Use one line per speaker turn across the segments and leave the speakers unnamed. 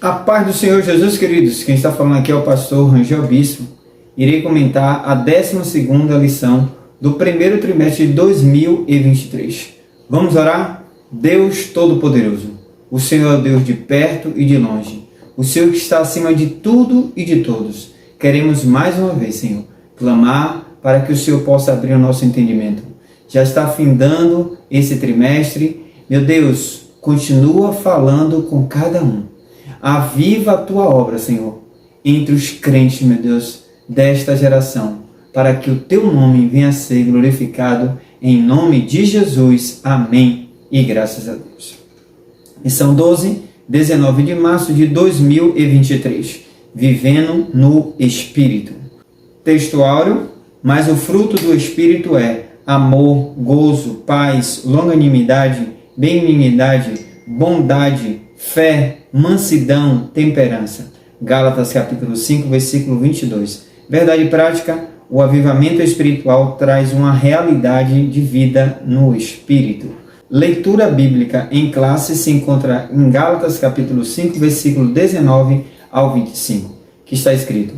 A paz do Senhor Jesus, queridos. Quem está falando aqui é o pastor Rangel Bispo. Irei comentar a 12ª lição do primeiro trimestre de 2023. Vamos orar? Deus Todo-Poderoso, o Senhor é o Deus de perto e de longe, o Senhor que está acima de tudo e de todos. Queremos mais uma vez, Senhor, clamar para que o Senhor possa abrir o nosso entendimento. Já está findando esse trimestre. Meu Deus, continua falando com cada um. Aviva a tua obra, Senhor, entre os crentes, meu Deus, desta geração, para que o teu nome venha a ser glorificado, em nome de Jesus. Amém. E graças a Deus. Lição 12, 19 de março de 2023. Vivendo no Espírito. Texto áureo: mas o fruto do Espírito é amor, gozo, paz, longanimidade, benignidade, bondade, fé, mansidão, temperança. Gálatas capítulo 5, versículo 22. Verdade prática: o avivamento espiritual traz uma realidade de vida no Espírito. Leitura bíblica em classe se encontra em Gálatas capítulo 5, versículo 19 ao 25, que está escrito: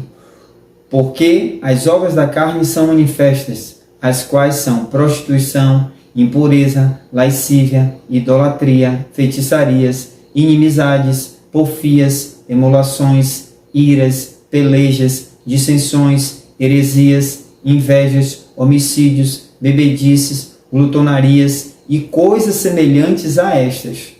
porque as obras da carne são manifestas, as quais são prostituição, impureza, lascívia, idolatria, feitiçarias, inimizades, porfias, emulações, iras, pelejas, dissensões, heresias, invejas, homicídios, bebedices, glutonarias e coisas semelhantes a estas,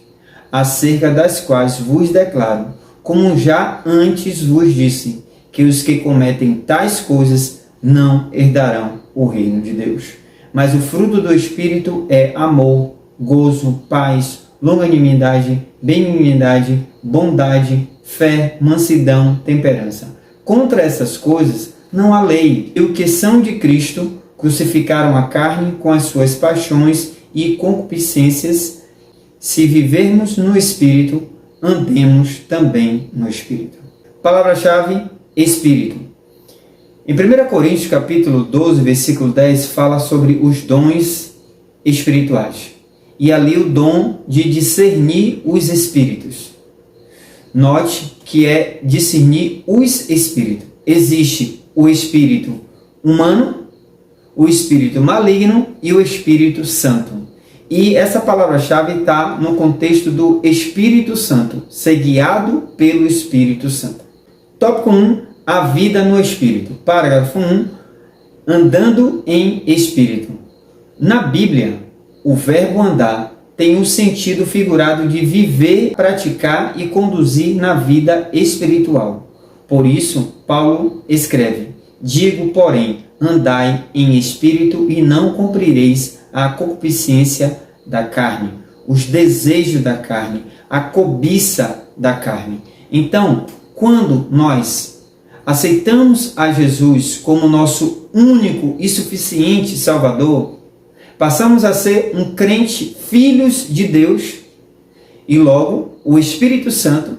acerca das quais vos declaro, como já antes vos disse, que os que cometem tais coisas não herdarão o reino de Deus. Mas o fruto do Espírito é amor, gozo, paz, longanimidade, benignidade, bondade, fé, mansidão, temperança. Contra essas coisas não há lei. E os que são de Cristo crucificaram a carne com as suas paixões e concupiscências. Se vivermos no Espírito, andemos também no Espírito. Palavra-chave: Espírito. Em 1 Coríntios capítulo 12, versículo 10, fala sobre os dons espirituais. E ali o dom de discernir os espíritos. Note que é discernir os espíritos. Existe o espírito humano, o espírito maligno e o Espírito Santo. E essa palavra-chave está no contexto do Espírito Santo, ser guiado pelo Espírito Santo. Tópico 1, a vida no Espírito. Parágrafo 1, andando em Espírito. Na Bíblia, o verbo andar tem um sentido figurado de viver, praticar e conduzir na vida espiritual. Por isso, Paulo escreve: digo, porém, andai em espírito e não cumprireis a concupiscência da carne, os desejos da carne, a cobiça da carne. Então, quando nós aceitamos a Jesus como nosso único e suficiente Salvador, passamos a ser um crente, filhos de Deus, e logo o Espírito Santo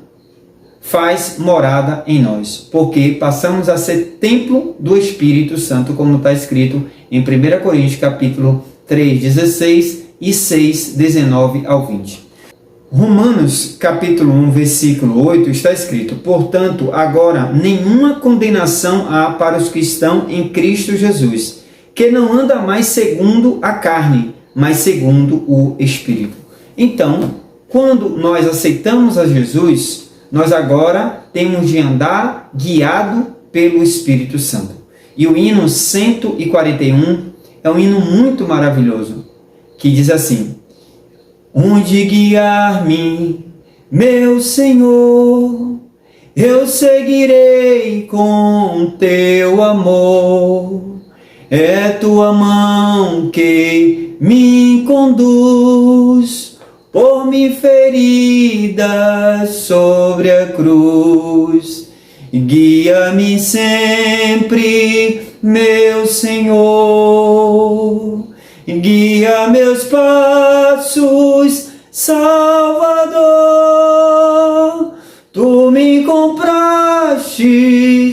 faz morada em nós, porque passamos a ser templo do Espírito Santo, como está escrito em 1 Coríntios capítulo 3, 16 e 6, 19 ao 20. Romanos capítulo 1, versículo 8 está escrito: portanto, agora nenhuma condenação há para os que estão em Cristo Jesus, que não anda mais segundo a carne, mas segundo o Espírito. Então, quando nós aceitamos a Jesus, nós agora temos de andar guiado pelo Espírito Santo. E o hino 141 é um hino muito maravilhoso, que diz assim: onde guiar-me, meu Senhor, eu seguirei com teu amor. É tua mão que me conduz, por mim ferida sobre a cruz. Guia-me sempre, meu Senhor, guia meus passos, Salvador. Tu me compraste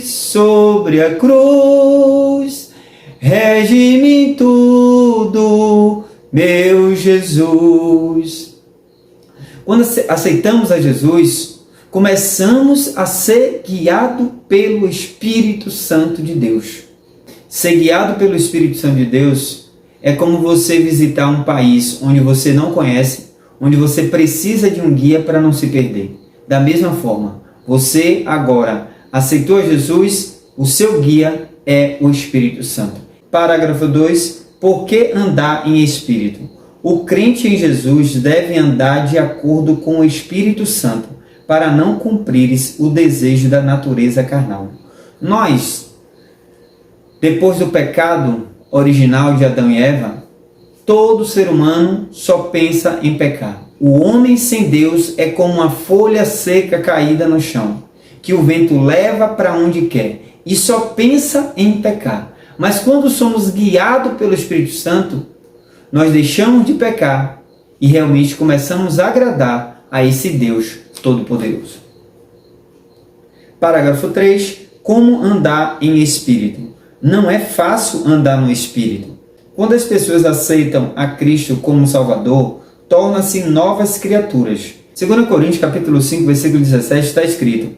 sobre a cruz, rege-me em tudo, meu Jesus. Quando aceitamos a Jesus, começamos a ser guiados pelo Espírito Santo de Deus. Ser guiado pelo Espírito Santo de Deus é como você visitar um país onde você não conhece, onde você precisa de um guia para não se perder. Da mesma forma, você agora aceitou a Jesus, o seu guia é o Espírito Santo. Parágrafo 2. Por que andar em Espírito? O crente em Jesus deve andar de acordo com o Espírito Santo, para não cumprires o desejo da natureza carnal. Nós, depois do pecado original de Adão e Eva, todo ser humano só pensa em pecar. O homem sem Deus é como uma folha seca caída no chão, que o vento leva para onde quer e só pensa em pecar. Mas quando somos guiados pelo Espírito Santo, nós deixamos de pecar e realmente começamos a agradar a esse Deus Todo-Poderoso. Parágrafo 3. Como andar em Espírito? Não é fácil andar no Espírito. Quando as pessoas aceitam a Cristo como Salvador, tornam-se novas criaturas. 2 Coríntios capítulo 5, versículo 17 está escrito: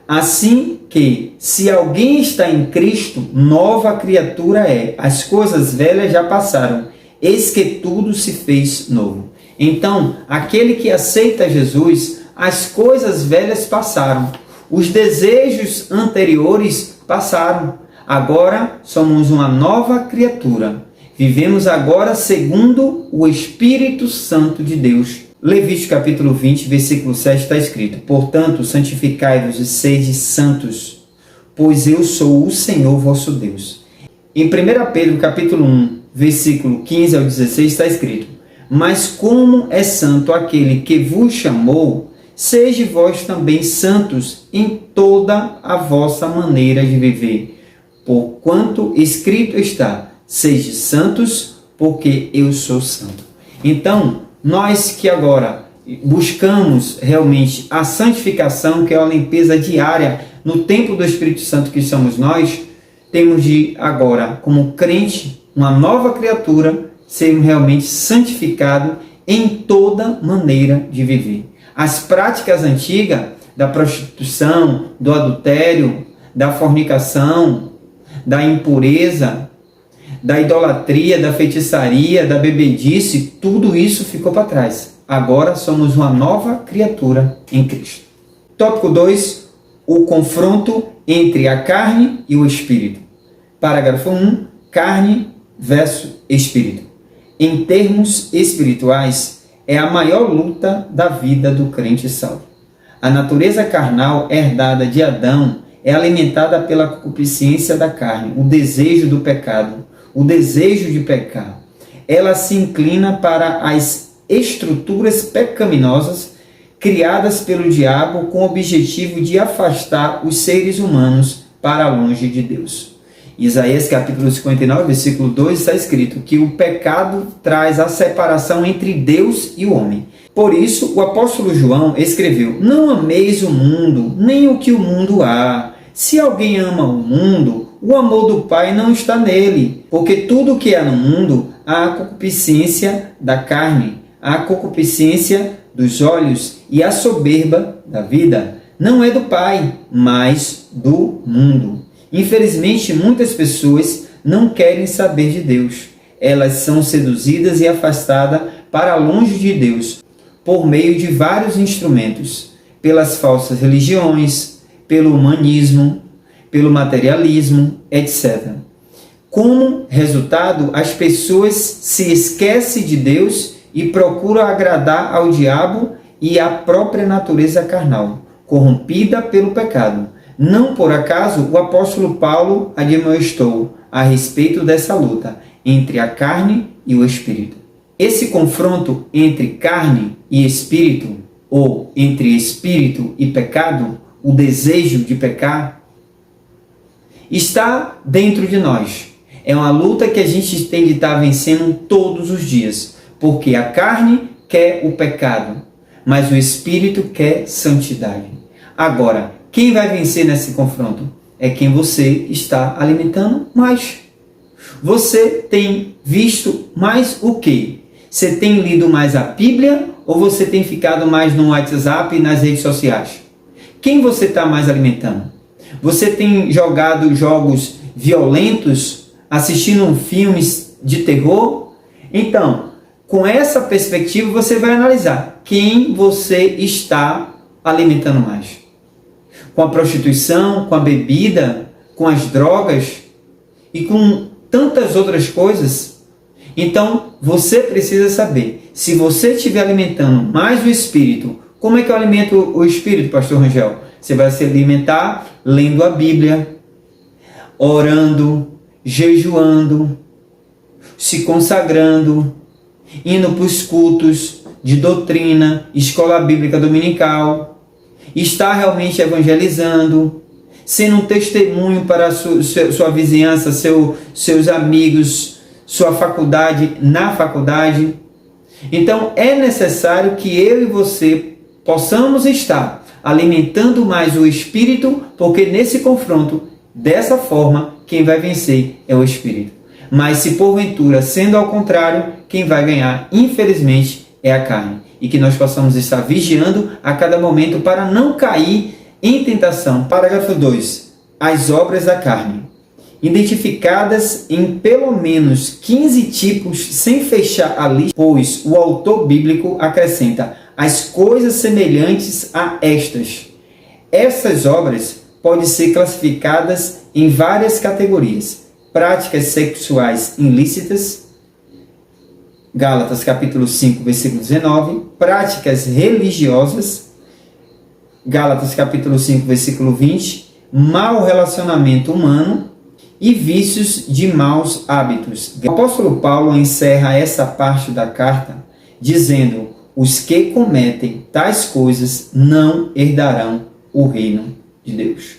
assim que, se alguém está em Cristo, nova criatura é. As coisas velhas já passaram, eis que tudo se fez novo. Então, aquele que aceita Jesus, as coisas velhas passaram. Os desejos anteriores passaram. Agora somos uma nova criatura. Vivemos agora segundo o Espírito Santo de Deus. Levítico capítulo 20, versículo 7 está escrito: portanto, santificai-vos e sede santos, pois eu sou o Senhor vosso Deus. Em 1 Pedro capítulo 1, versículo 15 ao 16 está escrito: mas como é santo aquele que vos chamou, sede vós também santos em toda a vossa maneira de viver. Porquanto escrito está: sede santos, porque eu sou santo. Então, nós que agora buscamos realmente a santificação, que é a limpeza diária no templo do Espírito Santo que somos nós, temos de agora, como crente, uma nova criatura, sermos realmente santificados em toda maneira de viver. As práticas antigas da prostituição, do adultério, da fornicação, da impureza, da idolatria, da feitiçaria, da bebedice, tudo isso ficou para trás. Agora somos uma nova criatura em Cristo. Tópico 2. O confronto entre a carne e o espírito. Parágrafo 1. Carne versus espírito. Em termos espirituais, é a maior luta da vida do crente salvo. A natureza carnal herdada de Adão é alimentada pela concupiscência da carne, o desejo do pecado, o desejo de pecar. Ela se inclina para as estruturas pecaminosas criadas pelo diabo com o objetivo de afastar os seres humanos para longe de Deus. Isaías capítulo 59, versículo 2 está escrito que o pecado traz a separação entre Deus e o homem. Por isso, o apóstolo João escreveu: não ameis o mundo, nem o que o mundo há. Se alguém ama o mundo, o amor do Pai não está nele, porque tudo o que há no mundo, há a concupiscência da carne, a concupiscência dos olhos e a soberba da vida. Não é do Pai, mas do mundo. Infelizmente, muitas pessoas não querem saber de Deus. Elas são seduzidas e afastadas para longe de Deus por meio de vários instrumentos, pelas falsas religiões, pelo humanismo, pelo materialismo, etc. Como resultado, as pessoas se esquecem de Deus e procuram agradar ao diabo e à própria natureza carnal, corrompida pelo pecado. Não por acaso o apóstolo Paulo admoestou a respeito dessa luta entre a carne e o espírito. Esse confronto entre carne e espírito, ou entre espírito e pecado, o desejo de pecar, está dentro de nós. É uma luta que a gente tem de estar vencendo todos os dias, porque a carne quer o pecado, mas o espírito quer santidade. Agora, quem vai vencer nesse confronto? É quem você está alimentando mais. Você tem visto mais o quê? Você tem lido mais a Bíblia ou você tem ficado mais no WhatsApp e nas redes sociais? Quem você está mais alimentando? Você tem jogado jogos violentos, assistindo filmes de terror? Então, com essa perspectiva, você vai analisar quem você está alimentando mais. Com a prostituição, com a bebida, com as drogas e com tantas outras coisas. Então, você precisa saber, se você estiver alimentando mais o Espírito, como é que eu alimento o Espírito, pastor Rangel? Você vai se alimentar lendo a Bíblia, orando, jejuando, se consagrando, indo para os cultos de doutrina, escola bíblica dominical, estar realmente evangelizando, sendo um testemunho para a sua vizinhança, seus amigos, sua faculdade, na faculdade. Então é necessário que eu e você possamos estar alimentando mais o Espírito, porque nesse confronto, dessa forma, quem vai vencer é o Espírito. Mas se porventura, sendo ao contrário, quem vai ganhar, infelizmente, é a carne. E que nós possamos estar vigiando a cada momento para não cair em tentação. Parágrafo 2. As obras da carne. Identificadas em pelo menos 15 tipos, sem fechar a lista, pois o autor bíblico acrescenta as coisas semelhantes a estas. Essas obras podem ser classificadas em várias categorias. Práticas sexuais ilícitas, Gálatas capítulo 5, versículo 19. Práticas religiosas, Gálatas capítulo 5, versículo 20. Mau relacionamento humano e vícios de maus hábitos. O apóstolo Paulo encerra essa parte da carta dizendo: os que cometem tais coisas não herdarão o reino de Deus.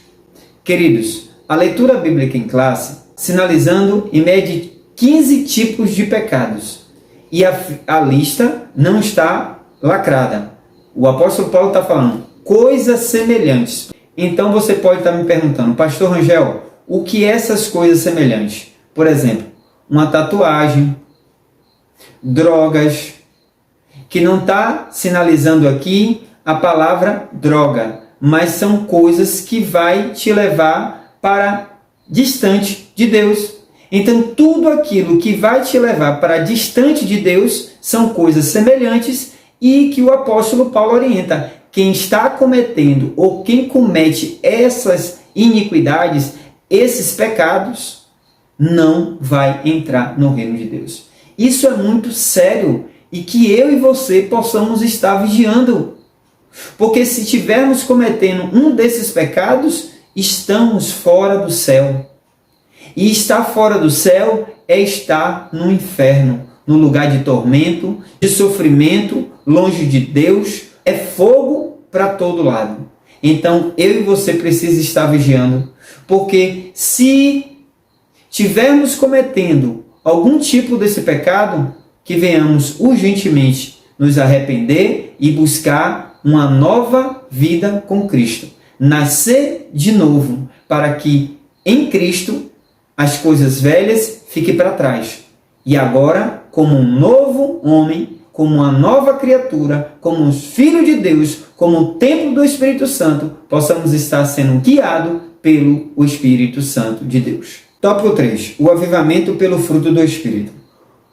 Queridos, a leitura bíblica em classe, sinalizando em média 15 tipos de pecados. E a lista não está lacrada. O apóstolo Paulo está falando coisas semelhantes. Então você pode estar me perguntando, pastor Rangel, o que é essas coisas semelhantes? Por exemplo, uma tatuagem, drogas, que não está sinalizando aqui a palavra droga, mas são coisas que vai te levar para distante de Deus. Então, tudo aquilo que vai te levar para distante de Deus são coisas semelhantes e que o apóstolo Paulo orienta. Quem está cometendo ou quem comete essas iniquidades, esses pecados, não vai entrar no reino de Deus. Isso é muito sério e que eu e você possamos estar vigiando. Porque se estivermos cometendo um desses pecados, estamos fora do céu. E estar fora do céu é estar no inferno, no lugar de tormento, de sofrimento, longe de Deus, é fogo para todo lado. Então eu e você precisamos estar vigiando, porque se estivermos cometendo algum tipo desse pecado, que venhamos urgentemente nos arrepender e buscar uma nova vida com Cristo. Nascer de novo, para que em Cristo as coisas velhas fiquem para trás. E agora, como um novo homem, como uma nova criatura, como um filho de Deus, como o templo do Espírito Santo, possamos estar sendo guiados pelo Espírito Santo de Deus. Tópico 3. O avivamento pelo fruto do Espírito.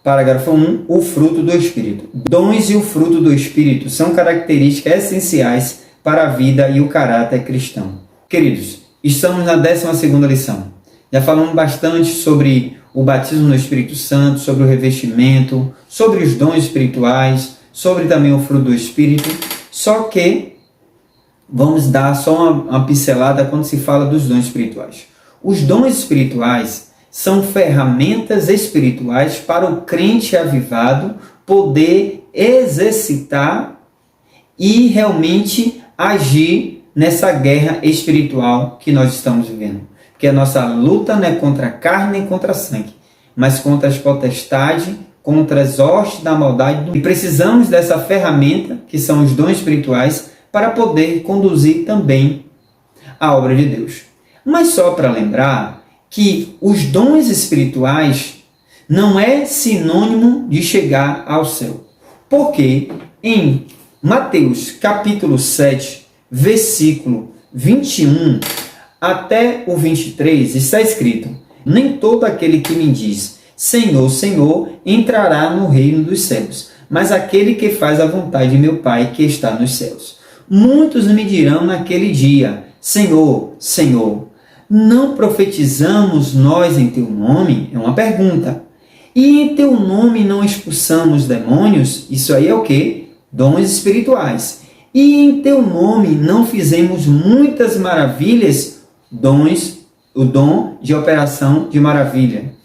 Parágrafo 1. O fruto do Espírito. Dons e o fruto do Espírito são características essenciais para a vida e o caráter cristão. Queridos, estamos na 12ª lição. Já falamos bastante sobre o batismo no Espírito Santo, sobre o revestimento, sobre os dons espirituais, sobre também o fruto do Espírito. Só que vamos dar só uma pincelada quando se fala dos dons espirituais. Os dons espirituais são ferramentas espirituais para o crente avivado poder exercitar e realmente agir nessa guerra espiritual que nós estamos vivendo. Porque a nossa luta não é contra a carne nem contra a sangue, mas contra as potestades, contra as hostes da maldade. E precisamos dessa ferramenta, que são os dons espirituais, para poder conduzir também a obra de Deus. Mas só para lembrar que os dons espirituais não é sinônimo de chegar ao céu. Porque em Mateus capítulo 7, versículo 21 até o 23, está escrito: nem todo aquele que me diz Senhor, Senhor, entrará no reino dos céus, mas aquele que faz a vontade de meu Pai que está nos céus. Muitos me dirão naquele dia: Senhor, Senhor, não profetizamos nós em teu nome? É uma pergunta. E em teu nome não expulsamos demônios? Isso aí é o quê? Dons espirituais. E em teu nome não fizemos muitas maravilhas? O dom de operação de maravilha.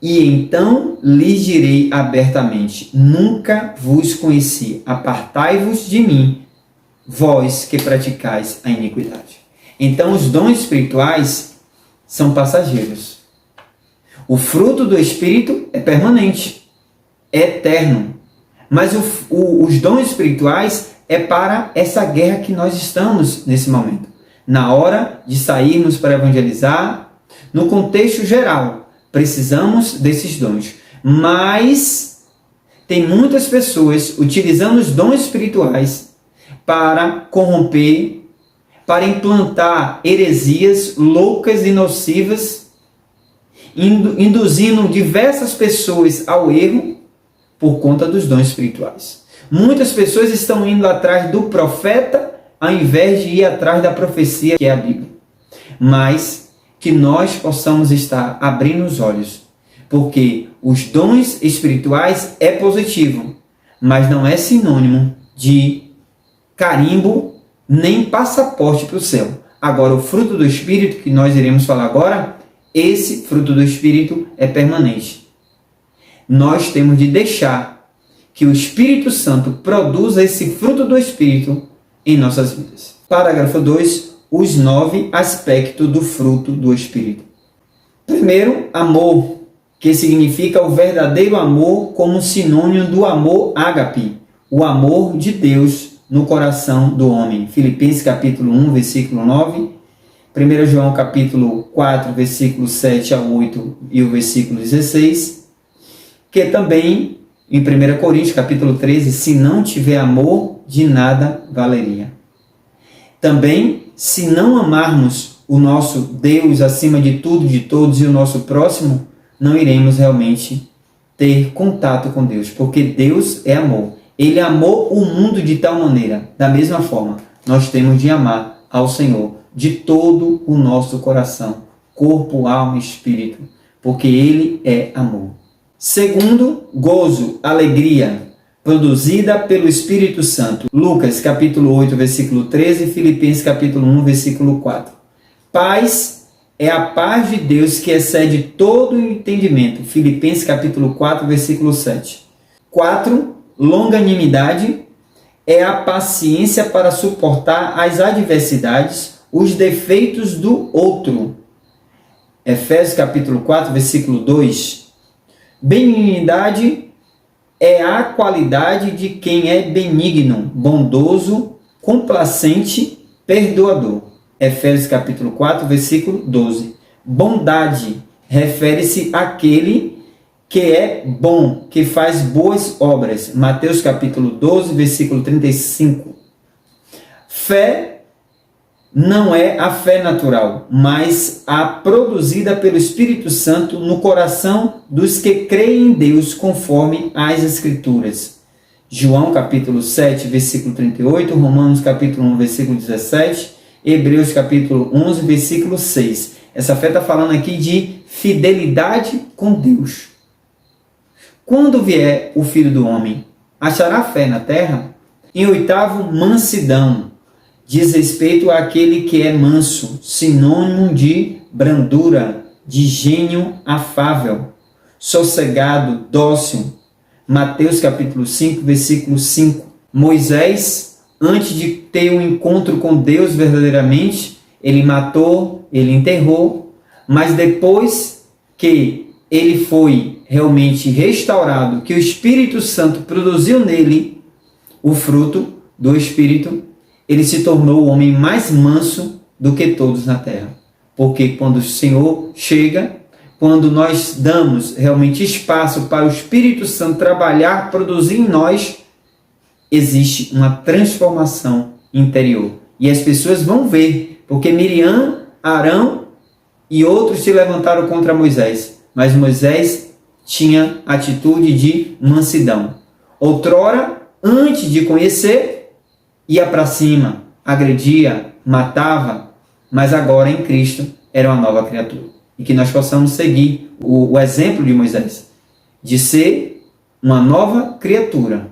E então lhes direi abertamente: nunca vos conheci, apartai-vos de mim, vós que praticais a iniquidade. Então os dons espirituais são passageiros. O fruto do Espírito é permanente, é eterno. Mas os dons espirituais é para essa guerra que nós estamos nesse momento. Na hora de sairmos para evangelizar, no contexto geral, precisamos desses dons. Mas tem muitas pessoas utilizando os dons espirituais para corromper, para implantar heresias loucas e nocivas, induzindo diversas pessoas ao erro por conta dos dons espirituais. Muitas pessoas estão indo atrás do profeta ao invés de ir atrás da profecia, que é a Bíblia. Mas que nós possamos estar abrindo os olhos, porque os dons espirituais é positivo, mas não é sinônimo de carimbo nem passaporte para o céu. Agora, o fruto do Espírito, que nós iremos falar agora, esse fruto do Espírito é permanente. Nós temos de deixar que o Espírito Santo produza esse fruto do Espírito em nossas vidas. Parágrafo 2. Os 9 aspectos do fruto do Espírito. Primeiro, amor, que significa o verdadeiro amor como sinônimo do amor ágape, o amor de Deus no coração do homem. Filipenses capítulo 1, versículo 9, 1 João capítulo 4, versículo 7 a 8 e o versículo 16, que também em 1 Coríntios capítulo 13, se não tiver amor, de nada valeria. Também, se não amarmos o nosso Deus acima de tudo, de todos e o nosso próximo, não iremos realmente ter contato com Deus, porque Deus é amor. Ele amou o mundo de tal maneira. Da mesma forma, nós temos de amar ao Senhor de todo o nosso coração, corpo, alma e espírito, porque Ele é amor. Segundo, gozo, alegria, produzida pelo Espírito Santo. Lucas capítulo 8, versículo 13, Filipenses capítulo 1, versículo 4. Paz é a paz de Deus que excede todo o entendimento. Filipenses capítulo 4, versículo 7. 4. Longanimidade é a paciência para suportar as adversidades, os defeitos do outro. Efésios capítulo 4, versículo 2. Benignidade é a qualidade de quem é benigno, bondoso, complacente, perdoador. Efésios capítulo 4, versículo 12. Bondade refere-se àquele que é bom, que faz boas obras. Mateus capítulo 12, versículo 35. Fé não é a fé natural, mas a produzida pelo Espírito Santo no coração dos que creem em Deus conforme as Escrituras. João capítulo 7, versículo 38, Romanos capítulo 1, versículo 17, Hebreus capítulo 11, versículo 6. Essa fé está falando aqui de fidelidade com Deus. Quando vier o Filho do Homem, achará fé na terra? Em oitavo, mansidão. Diz respeito àquele que é manso, sinônimo de brandura, de gênio afável, sossegado, dócil. Mateus capítulo 5, versículo 5. Moisés, antes de ter um encontro com Deus verdadeiramente, ele matou, ele enterrou, mas depois que ele foi realmente restaurado, que o Espírito Santo produziu nele o fruto do Espírito, ele se tornou o homem mais manso do que todos na terra. Porque quando o Senhor chega, quando nós damos realmente espaço para o Espírito Santo trabalhar, produzir em nós, existe uma transformação interior. E as pessoas vão ver, porque Miriam, Arão e outros se levantaram contra Moisés, mas Moisés tinha atitude de mansidão. Outrora, antes de conhecer, ia para cima, agredia, matava, mas agora em Cristo era uma nova criatura. E que nós possamos seguir o exemplo de Moisés, de ser uma nova criatura.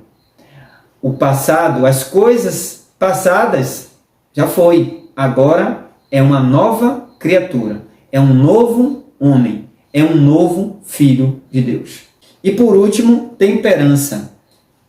O passado, as coisas passadas, já foi. Agora é uma nova criatura. É um novo homem. É um novo filho de Deus. E por último, temperança.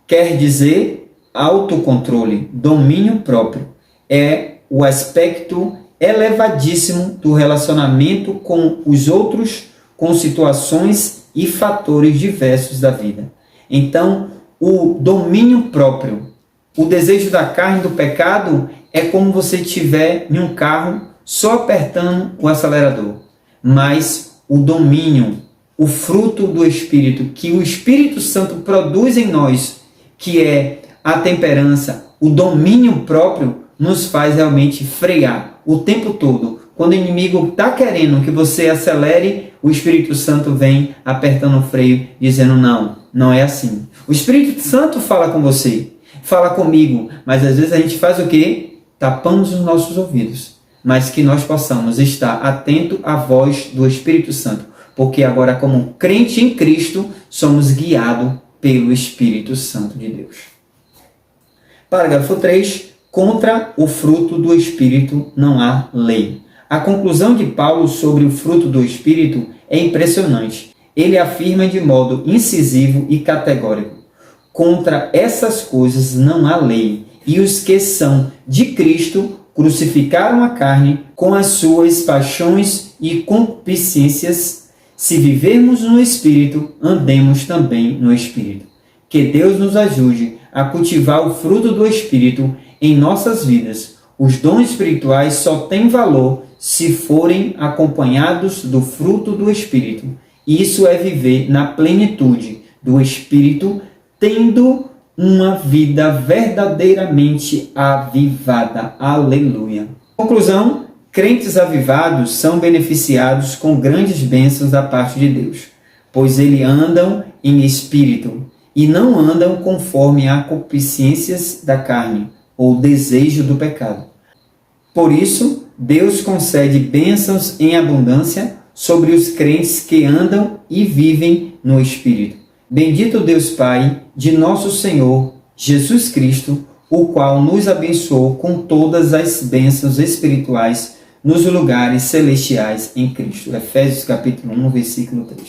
Quer dizer autocontrole, domínio próprio. É o aspecto elevadíssimo do relacionamento com os outros, com situações e fatores diversos da vida. Então, o domínio próprio, o desejo da carne do pecado é como você estiver em um carro só apertando o acelerador. Mas o domínio, o fruto do Espírito, que o Espírito Santo produz em nós, que é a temperança, o domínio próprio, nos faz realmente frear o tempo todo. Quando o inimigo está querendo que você acelere, o Espírito Santo vem apertando o freio, dizendo não, não é assim. O Espírito Santo fala com você, fala comigo, mas às vezes a gente faz o quê? Tapamos os nossos ouvidos. Mas que nós possamos estar atento à voz do Espírito Santo, porque agora, como crente em Cristo, somos guiados pelo Espírito Santo de Deus. Parágrafo 3. Contra o fruto do Espírito não há lei. A conclusão de Paulo sobre o fruto do Espírito é impressionante. Ele afirma de modo incisivo e categórico: contra essas coisas não há lei, e os que são de Cristo crucificaram a carne com as suas paixões e concupiscências. Se vivermos no Espírito, andemos também no Espírito. Que Deus nos ajude a cultivar o fruto do Espírito em nossas vidas. Os dons espirituais só têm valor se forem acompanhados do fruto do Espírito. Isso é viver na plenitude do Espírito, tendo uma vida verdadeiramente avivada. Aleluia. Conclusão: crentes avivados são beneficiados com grandes bênçãos da parte de Deus, pois eles andam em espírito e não andam conforme a concupiscências da carne ou desejo do pecado. Por isso, Deus concede bênçãos em abundância sobre os crentes que andam e vivem no Espírito. Bendito Deus Pai de nosso Senhor Jesus Cristo, o qual nos abençoou com todas as bênçãos espirituais nos lugares celestiais em Cristo. Efésios capítulo 1, versículo 3.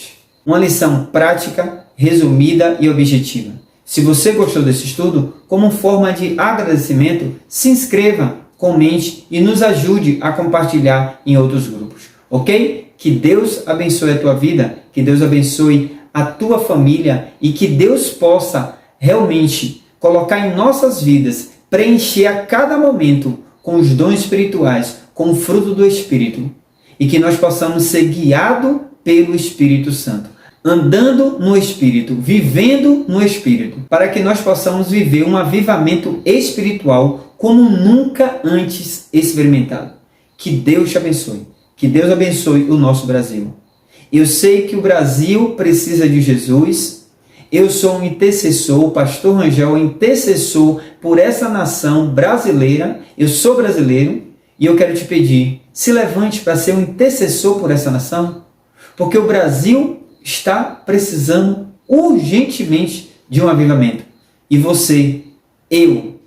Uma lição prática, resumida e objetiva. Se você gostou desse estudo, como forma de agradecimento, se inscreva, comente e nos ajude a compartilhar em outros grupos, ok? Que Deus abençoe a tua vida, que Deus abençoe a tua família e que Deus possa realmente colocar em nossas vidas, preencher a cada momento com os dons espirituais, com o fruto do Espírito, e que nós possamos ser guiados pelo Espírito Santo, andando no Espírito, vivendo no Espírito, para que nós possamos viver um avivamento espiritual como nunca antes experimentado. Que Deus te abençoe. Que Deus abençoe o nosso Brasil. Eu sei que o Brasil precisa de Jesus. Eu sou um intercessor, o pastor Rangel é intercessor por essa nação brasileira. Eu sou brasileiro e eu quero te pedir, se levante para ser um intercessor por essa nação, porque o Brasil está precisando urgentemente de um avivamento. E você, eu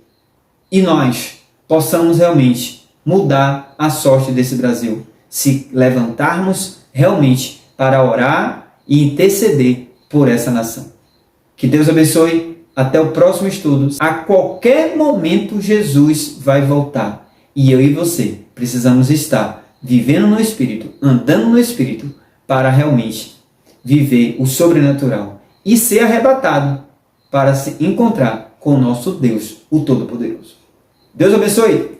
e nós possamos realmente mudar a sorte desse Brasil, se levantarmos realmente para orar e interceder por essa nação. Que Deus abençoe. Até o próximo estudo. A qualquer momento Jesus vai voltar. E eu e você precisamos estar vivendo no Espírito, andando no Espírito, para realmente viver o sobrenatural e ser arrebatado para se encontrar com o nosso Deus, o Todo-Poderoso. Deus abençoe!